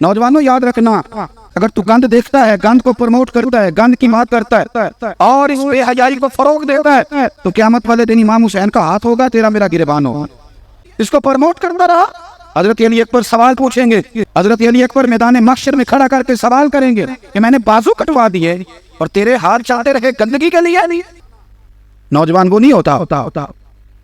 نوجوانوں یاد رکھنا، اگر تو گند دیکھتا ہے، گند کو پروموٹ کرتا ہے، گند کی بات کرتا ہے اور اس بے حیائی کو فروغ دیتا ہے، تو قیامت والے دن امام حسین کا ہاتھ ہوگا، تیرا میرا گریبان ہوگا۔ اس کو پروموٹ کرتا رہا، حضرت علی اکبر سوال پوچھیں گے، حضرت علی اکبر میدان محشر میں کھڑا کر کے سوال کریں گے کہ میں نے بازو کٹوا دیے اور تیرے ہاتھ چلتے رہے گندگی کے لیے۔ نوجوان وہ نہیں ہوتا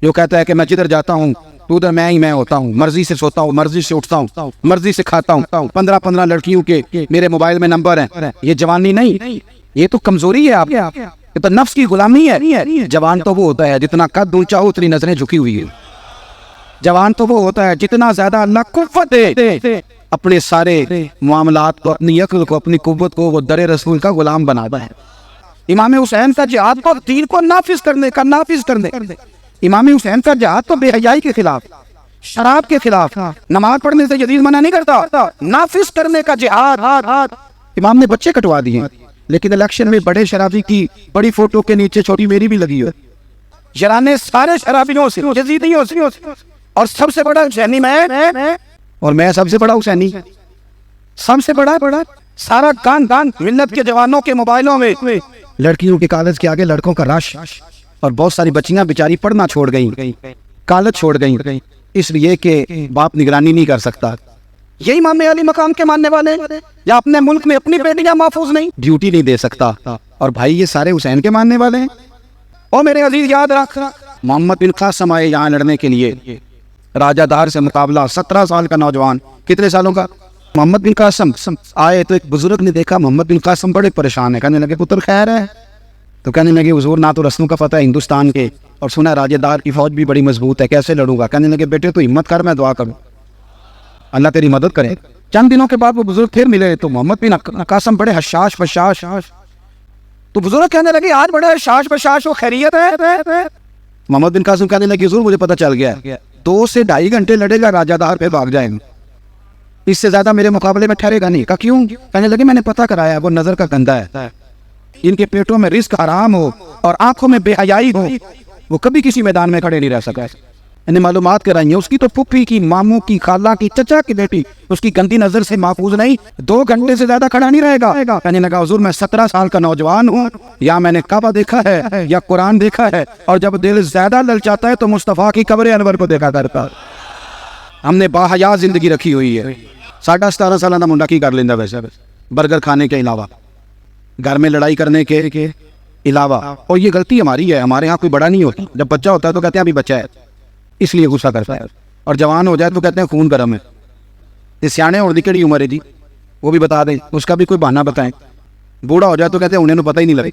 جو کہتا ہے کہ میں جدھر جاتا ہوں تو ادھر میں ہوتا ہوں، مرضی سے سوتا ہوں، مرضی سے اٹھتا ہوں، مرضی سے کھاتا ہوں، 15 لڑکیوں کے میرے موبائل میں نمبر ہیں۔ یہ جوانی نہیں، یہ تو کمزوری ہے آپ، یہ تو نفس کی غلامی ہے۔ جوان تو وہ ہوتا ہے جتنا قد اونچا ہو اتنی نظریں جھکی ہوئی ہیں۔ جوان تو وہ ہوتا ہے جتنا زیادہ اللہ قوت دے، اپنے سارے معاملات کو، اپنی عقل کو، اپنی قوت کو وہ در رسول کا غلام بناتا ہے۔ امام حسین کا جہاد کو دین کو نافذ کرنے کا، امام حسین کا جہاد تو بے حیائی کے خلاف، شراب کے خلاف، نماز پڑھنے سے یزید منع نہیں کرتا، نافذ کرنے کا جہاد۔ امام نے بچے کٹوا دیے، لیکن الیکشن میں بڑے شرابی کی بڑی فوٹو کے نیچے چھوٹی میری بھی لگی ہے۔ جرانے سارے شرابیوں سے، یزیدیوں سے، اور سب سے بڑا حسینی میں، اور میں سب سے بڑا حسینی، سب سے بڑا سارا کان ملت کے جوانوں کے موبائلوں میں لڑکیوں کے کالج کے آگے لڑکوں کا رش، اور بہت ساری بچیاں بیچاری پڑھنا چھوڑ گئیں، کالج چھوڑ گئیں، اس لیے کہ باپ نگرانی نہیں کر سکتا۔ یہ امام علی مقام کے ماننے والے یا اپنے ملک میں اپنی بیٹیاں محفوظ نہیں، ڈیوٹی نہیں دے سکتا، اور بھائی یہ سارے حسین کے ماننے والے ہیں۔ اور میرے عزیز یاد رکھ، محمد بن قاسم آئے یہاں لڑنے کے لیے، راجہ دار سے مقابلہ، 17 سال کا نوجوان، کتنے سالوں کا؟ محمد بن قاسم آئے تو ایک بزرگ نے دیکھا محمد بن قاسم بڑے پریشان ہے، کہنے لگے پتر خیر ہے؟ تو کہنے لگے حضور نہ تو رسلوں کا فتح ہے ہندوستان کے، اور سنا راجہ دار کی فوج بھی بڑی مضبوط ہے، کیسے لڑوں گا؟ کہنے لگے بیٹے تو ہمت کر، میں دعا کروں اللہ تیری مدد کرے۔ چند دنوں کے بعد وہ بزرگ پھر ملے تو محمد بن قاسم بڑے حشاش بشاش، تو بزرگ کہنے لگے آج بڑے حشاش بشاش، وہ خیریت ہے؟ محمد بن قاسم کہنے لگے حضور مجھے پتہ چل گیا ہے، 2 سے 2.5 گھنٹے لڑے گا، راجہ دار پہ بھاگ جائے گا، اس سے زیادہ میرے مقابلے میں ٹھہرے گا نہیں۔ کہا کیوں؟ کہنے لگے میں نے پتہ کرایا، وہ نظر کا گندہ ہے، ان کے پیٹوں میں رزق حرام ہو اور آنکھوں میں بے حیائی ہو، وہ کبھی کسی میدان میں کھڑے نہیں رہ سکا۔ انہیں معلومات کرائی ہیں، اس کی تو پھپھی کی، ماموں کی، خالہ کی، چچا کی بیٹی اس کی گندی نظر سے محفوظ نہیں، 2 گھنٹے سے زیادہ کھڑا نہیں رہے گا۔ کہنے لگا حضور میں 17 سال کا نوجوان ہوں، یا میں نے کعبہ دیکھا ہے یا قرآن دیکھا ہے، اور جب دل زیادہ للچاتا ہے تو مصطفیٰ کی قبر انور کو دیکھا کرتا۔ ہم نے باحیا زندگی رکھی ہوئی ہے۔ 17.5 سالہ دا منڈا کی کر لیندہ ویسے برگر کھانے کے علاوہ، گھر میں لڑائی کرنے کے علاوہ، اور یہ غلطی ہماری ہے، ہمارے ہاں کوئی بڑا نہیں ہوتا، جب بچہ ہوتا ہے تو کہتے ہیں ابھی بچہ ہے، اس لیے غصہ کرتا ہے، اور جوان ہو جائے تو کہتے ہیں خون گرم ہے۔ یہ سیانے اور نکڑی عمر ہے جی، وہ بھی بتا دیں، اس کا بھی کوئی بہانہ بتائیں۔ بوڑھا ہو جائے تو کہتے ہیں انہیں پتہ ہی نہیں لگے۔